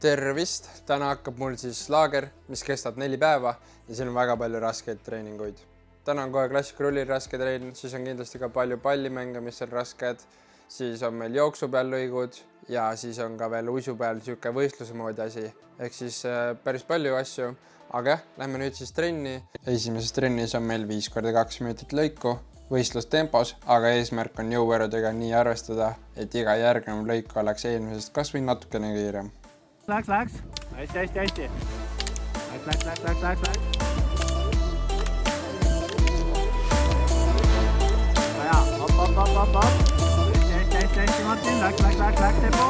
Tervist! Täna hakkab mul siis laager, mis kestab 4 päeva ja siin on väga palju raskeid treeninguid. Täna on kohe klassikarullil raske treen, siis on kindlasti ka palju pallimänge, mis on rasked. Siis on meil jooksu peal lõigud ja siis on ka veel uisu peal siuke võistluse moodi asi. Ehk siis päris palju asju. Aga jah, lähme nüüd siis trenni. Esimeses trennis on meil 5x2 minutit lõiku võistlustempos, aga eesmärk on jõuvõrudega nii arvestada, et iga järgnev lõik oleks eelmisest kas või natukene kiirem. Läks. Hästi. Läks. Ja, hopp. Hästi, Martin. Läks, tempo.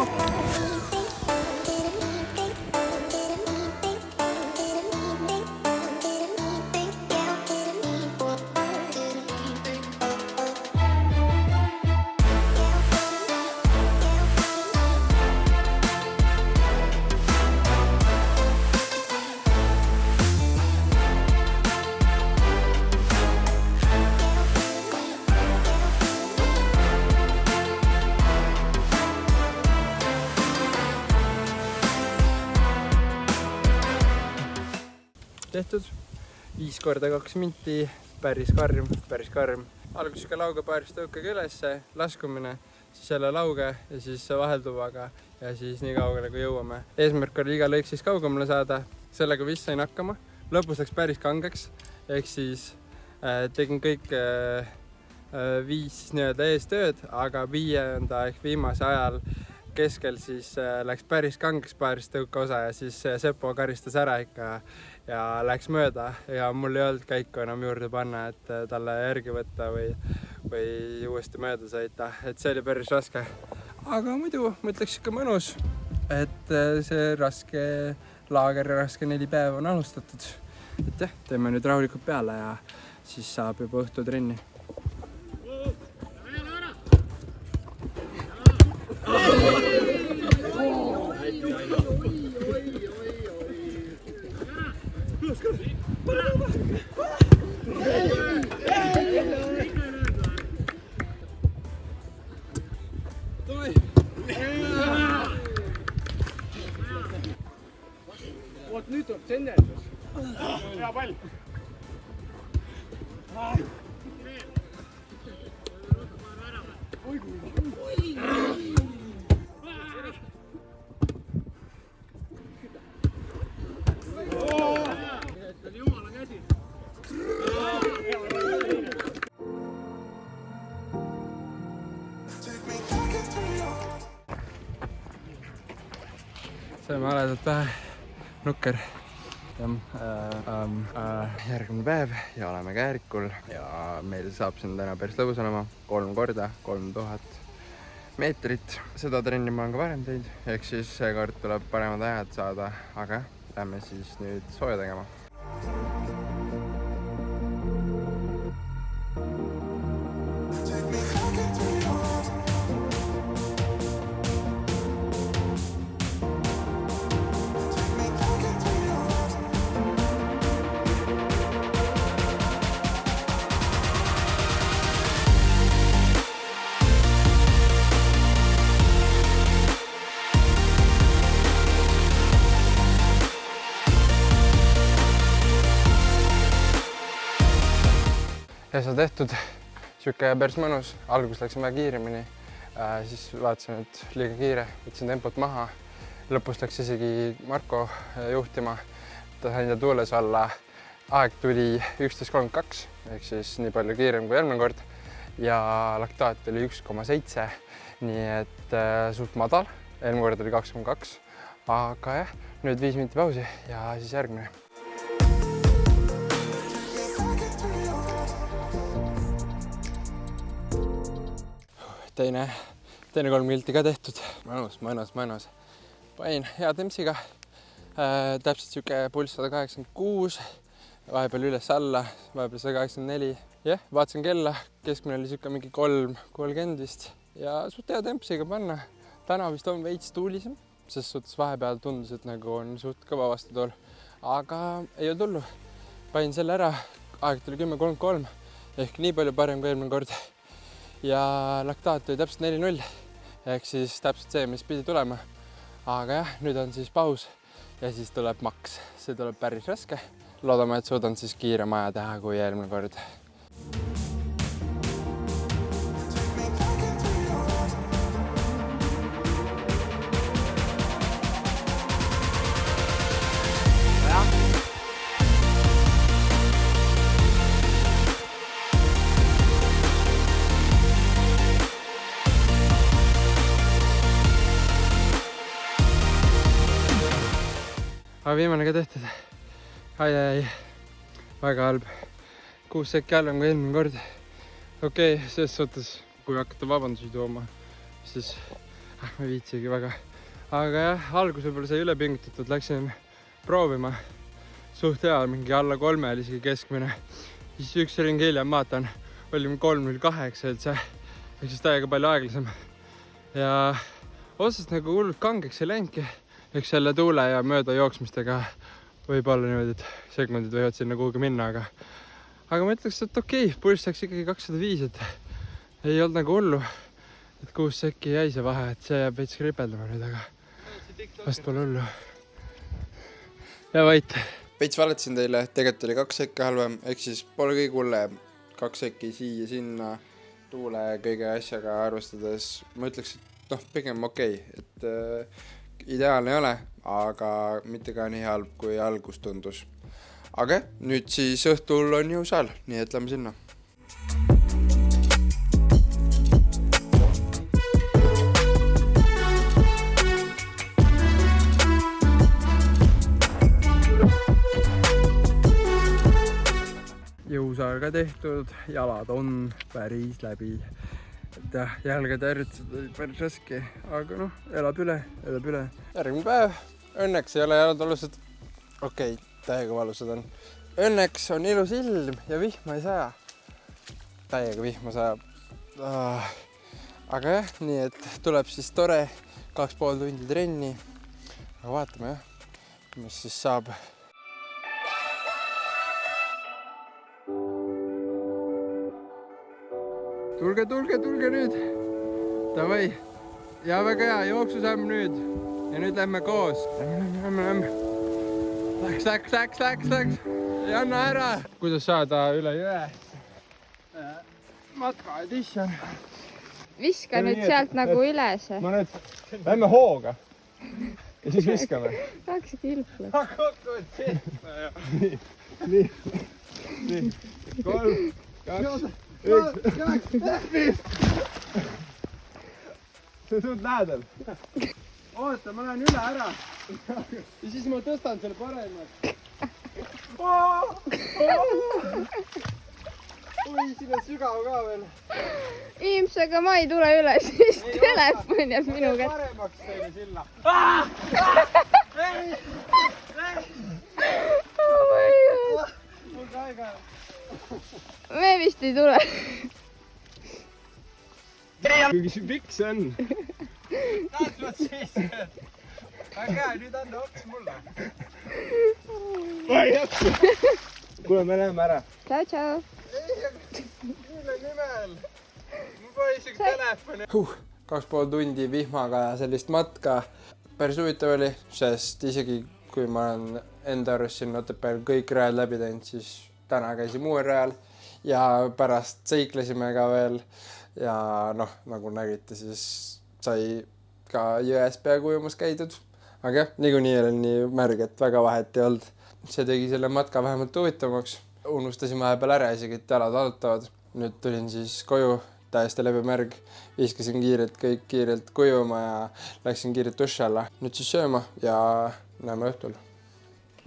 Tehtud 5x2 minti, päris karm. Alguses ka lauge paarist tõukega ülesse, laskumine, siis jälle lauge ja siis vahelduvaga ja siis nii kaugele kui jõuame. Eesmärk oli iga lõik siis kaugemale saada, sellega vist sain hakkama. Lõpus läks päris kangeks, ehk siis tegin kõik 5 nii-öelda eestööd, aga 5. ehk viimase ajal keskel siis läks päris kangeks paarist tõuka osa ja siis Sepo karistas ära ikka ja läks mööda ja mul ei olnud käiku enam juurde panna, et talle järgi võtta või uuesti mööda sõita, et see oli päris raske. Aga muidu ma ütleks ikka mõnus, et see raske laager ja raske 4 päeva on alustatud. Et jah, teeme nüüd rahulikult peale ja siis saab juba õhtutrenni. Vot nüüd tuleb senderdus. Hea pall. Saime aledalt pähe, nukker. Järgmine päev ja oleme Käärikul ja meil saab siin täna päris lõbus olema 3 korda 3000 meetrit. Seda trenni ma olen ka varem teinud, ehk siis seekord tuleb paremad ajad saada, aga lähme siis nüüd sooja tegema. Ja see tehtud, siuke päris mõnus, algus läksin väga kiiremini, siis vaatasin, et liiga kiire, võtsin tempot maha, lõpus läks isegi Marko juhtima, ta sai enda tuules olla, aeg tuli 11.32, ehk siis nii palju kiirem kui eelmine kord ja laktaat oli 1,7, nii et suht madal, eelmine kord oli 2,2, aga jah, nüüd 5 minutit pausi ja siis järgmine. Teine 3 kilti ka tehtud. Mõnus. Panin hea tempsiga. Täpselt siuke pulss 186, vahepeal üles-alla, vahepeal 184. Jah, vaatasin kella, keskmine oli siuke mingi 3.30 vist ja suht hea tempsiga panna. Täna vist on veits tuulisem, sest suhtes vahepeal tundus, et nagu on suht kõva vastutool. Aga ei olnud hullu. Panin selle ära, aeg tuli 10.33 ehk nii palju parem kui eelmine kord. Ja laktaat oli täpselt 4.0 ehk siis täpselt see, mis pidi tulema. Aga jah, nüüd on siis paus ja siis tuleb maks. See tuleb päris raske. Loodame, et suudan siis kiirema aja teha kui eelmine kord. Aga viimane ka tehtud. Ai, väga halb. 6 sekki halvem kui eelmine kord. Okei, selles suhtes, kui hakata vabandusi tooma, siis ma ei viitsigi väga. Aga jah, algus võib-olla sai üle pingutatud, läksin proovima. Suht hea, mingi alla 3 oli isegi keskmine. Siis üks ring hiljem vaatan, olime 3.08 üldse. Ehk siis täiega palju aeglasem. Ja osast nagu hullult kangeks ei läinudki. Eks selle tuule ja mööda jooksmistega võib olla niimoodi, et segmendid võivad sinna kuhugi minna, aga ma ütleks, et okei, pulss läks ikkagi 205, et ei olnud nagu hullu, et 6 sekki jäi see vahe, et see jääb veits kripeldama nüüd, aga vast pole hullu. Ja Vait. Veits valetasin teile, tegelikult oli 2 sekki halvem, ehk siis pole kõige hullem. 2 sekki siia, sinna, tuule kõige asjaga arvestades, ma ütleks, et pigem okei, et ideaalne ei ole, aga mitte ka nii halb, kui algus tundus. Aga nüüd siis õhtul on jõusaal, nii et lähme sinna. Jõusaal ka tehtud, jalad on päris läbi. Et jah, jälgede ärritused oli päris raske, aga elab üle. Järgmine päev, õnneks ei ole jalad valusad. Okei, täiega valusad on. Õnneks on ilus ilm ja vihma ei saja. Täiega vihma sajab. Aga jah, nii et tuleb siis tore 2,5 tundi trenni. Aga vaatame jah, mis siis saab. Tulge nüüd. Davai. Ja väga hea, jooksusamm nüüd. Ja nüüd lähme koos. Lähme. Läks. Ja anna ära. Kuidas saada üle jõe? Matka edition. Viska nüüd sealt nagu üles. Ma nüüd lähme hooga. Ja siis viskame. Tahaks kilpla. Kokku, et Nii. 3, 2, 1. See suht lähedal. Oota, ma lähen üle ära. Ja siis ma tõstan selle paremat. Oi, siin on sügav ka veel. Iimsaga ma ei tule üle, siis telefon jääb minu kätte. Paremaks teile silla. Mul ka aega. Me vist ei tule. Kuigi pikk see on. Tahtvad siis. Väga hea, nüüd anda oks mulle. Ma ei jaksa. Kuule, me läheme ära. Tšau. Mille nimel? Mul pole isegi telefoni. 2,5 tundi vihmaga ja sellist matka. Päris huvitav oli, sest isegi kui ma olen enda arust siin Otepääl kõik rajad läbi teinud, siis täna käisime uuel rajal ja pärast seiklesime ka veel. Ja nagu nägite, siis sai ka jões peaaegu ujumas käidud. Aga jah, niikuinii oli nii märg, et väga vahet ei olnud. See tegi selle matka vähemalt huvitavamaks. Unustasin vahepeal ära isegi, et jalad valutavad. Nüüd tulin siis koju, täiesti läbi märg. Viskasin kõik kiirelt kujuma ja läksin kiirelt duši alla. Nüüd siis sööma ja näeme õhtul.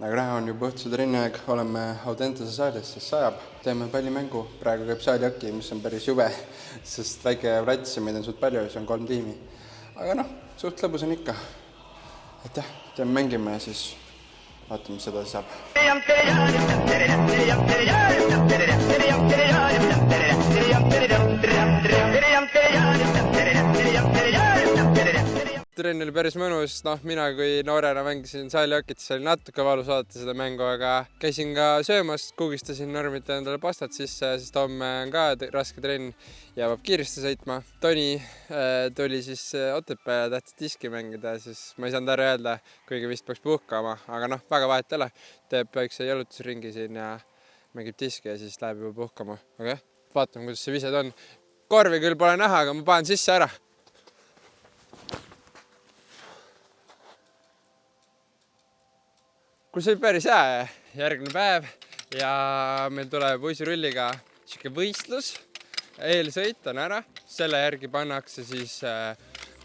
Nagu näha on juba õhtuse trenni aeg, oleme Audentese saalis, sest sajab. Teeme pallimängu, praegu käib saaliaki, mis on päris jube, sest väike plats ja meid on suht palju ja see on 3 tiimi. Aga suht lõbus on ikka. Et jah, teeme mängime ja siis vaatame, mis seda saab. trenn oli päris mõnus, mina kui noorena mängisin saalihokit, siis oli natuke valus vaadata seda mängu, aga käisin ka söömas, kuugistasin normite endale pastat sisse, sest homme on ka raske trenn ja peab kiiresti sõitma. Toni tuli siis Otepääle, tahtis diski mängida, siis ma ei saanud ära öelda, kuigi vist peaks puhkama, aga väga vahet ei ole. Teeb väikse jalutusringi siin ja mängib diski ja siis läheb juba puhkama. Aga vaatame, kuidas see vised on. Korvi küll pole näha, aga ma panen sisse ära. Kui see oli päris hea, järgmine päev ja meil tuleb uisirulliga siuke võistlus. Eelsõit on ära, selle järgi pannakse siis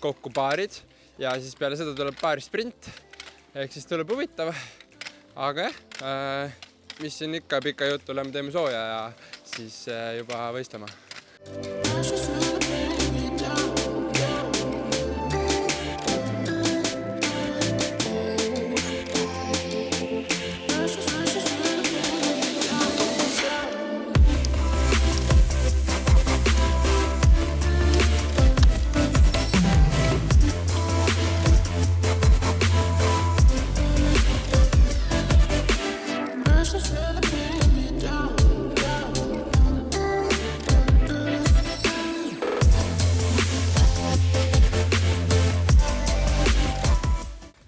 kokku paarid ja siis peale seda tuleb paarisprint. Ehk siis tuleb huvitav. Aga mis siin ikka pika juttu, lähme teeme sooja ja siis juba võistlema.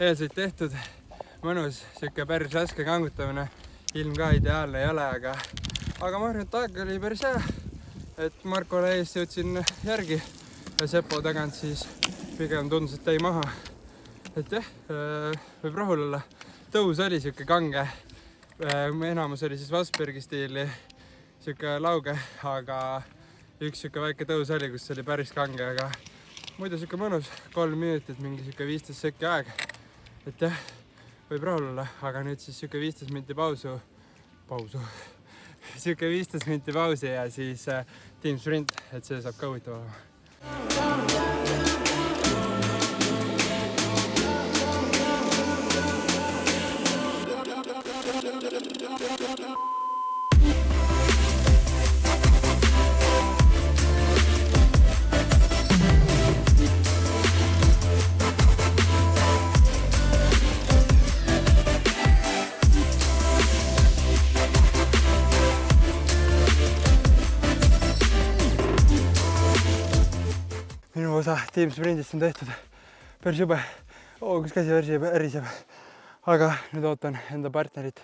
Eelsõit tehtud, mõnus, siuke päris raske kangutamine, ilm ka ideaalne ei ole, aga ma arvan, et aeg oli päris hea, et Markole ees jõudsin järgi ja Sepo tagant siis pigem tundus, et jäi maha. Et jah, võib rahul olla. Tõus oli siuke kange, enamus oli siis Vasbergi stiili, siuke lauge, aga üks siuke väike tõus oli, kus oli päris kange, aga muidu siuke mõnus, 3 minutit, mingi siuke 15 sekki aeg. Et jah, võib rahul olla, aga nüüd siis siuke 15 minti siuke 15 minti pausi ja siis team sprint, et see saab ka huvitav olema. Minu osa team sprindist on tehtud päris jube. Kus käsi väriseb. Aga nüüd ootan enda partnerit,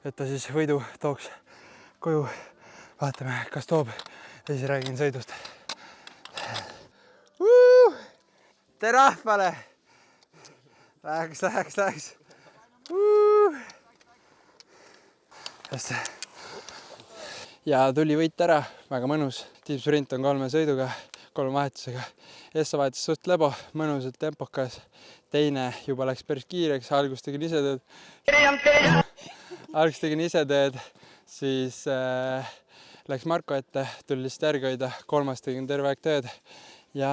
et ta siis võidu tooks koju. Vaatame, kas toob ja siis räägin sõidust. Tere rahvale! Läheks. Ja tuli võit ära, väga mõnus. Team sprint on 3 sõiduga, 3 vahetusega. Essa vahetus suht lebo, mõnusalt tempokas. Teine juba läks päris kiireks, algus tegin ise tööd. Siis läks Marko ette, tuli lihtsalt järgi hoida. 3. tegin terve aeg tööd. Ja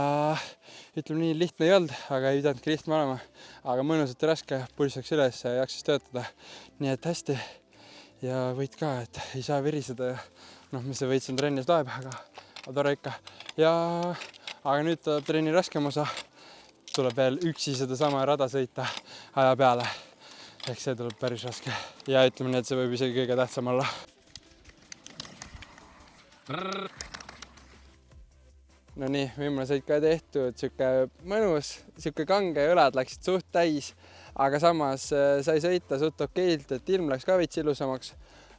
ütleme nii, lihtne ei olnud, aga ei pidanudki lihtne olema. Aga mõnusalt raske, pulss läks üles ja jaksis töötada. Nii et hästi. Ja võit ka, et ei saa viriseda. Mis see võit siin trennis loeb, aga tore ikka. Aga nüüd tuleb trenni raskem osa. Tuleb veel üksi seda sama rada sõita aja peale. Ehk see tuleb päris raske. Ja ütleme nii, et see võib isegi kõige tähtsam olla. No nii, viimane sõit ka tehtud. Siuke mõnus, siuke kange, õlad läksid suht täis. Aga samas sai sõita suht okeilt, et ilm läks ka veits ilusamaks.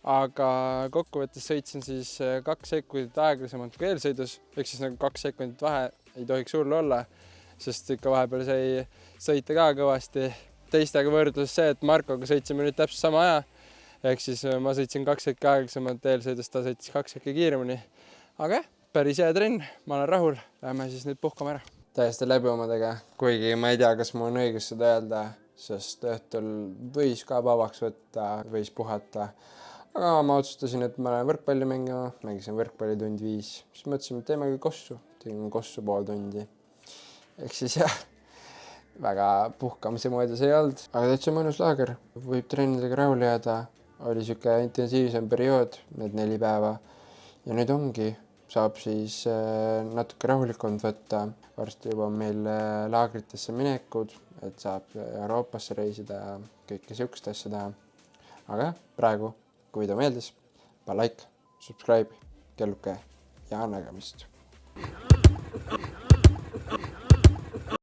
Aga kokkuvõttes sõitsin siis 2 sekundit aeglasemalt kui eelsõidus. Ehk siis 2 sekundit vahe ei tohiks hull olla, sest ikka vahepeal sai sõita ka kõvasti. Teistega võrdlus see, et Markoga sõitsime nüüd täpselt sama aja. Ehk siis ma sõitsin 2 sekki aeglasemalt eelsõidust, ta sõitis 2 sekki kiiremini. Aga päris hea trenn, ma olen rahul. Lähme siis nüüd puhkama ära. Täiesti läbi omadega, kuigi ma ei tea, kas mul on õigus seda öelda, sest õhtul võis ka vabaks võtta, võis puhata. Aga ma otsustasin, et ma lähen võrkpalli mängima, mängisin võrkpalli tund 5. Siis mõtlesin, et teemegi kossu. Tegin kossu pool tundi. Ehk siis jah, väga puhkamise moodus ei olnud. Aga täitsa mõnus laager. Võib trennidega rahule jääda. Oli siuke intensiivsem periood, need 4 päeva. Ja nüüd ongi saab siis natuke rahulikumalt võtta. Varsti juba on meil laagritesse minekud, et saab Euroopasse reisida ja kõike siukest asja teha. Aga praegu, kui video meeldis, pane like, subscribe, kelluke ja nägemist.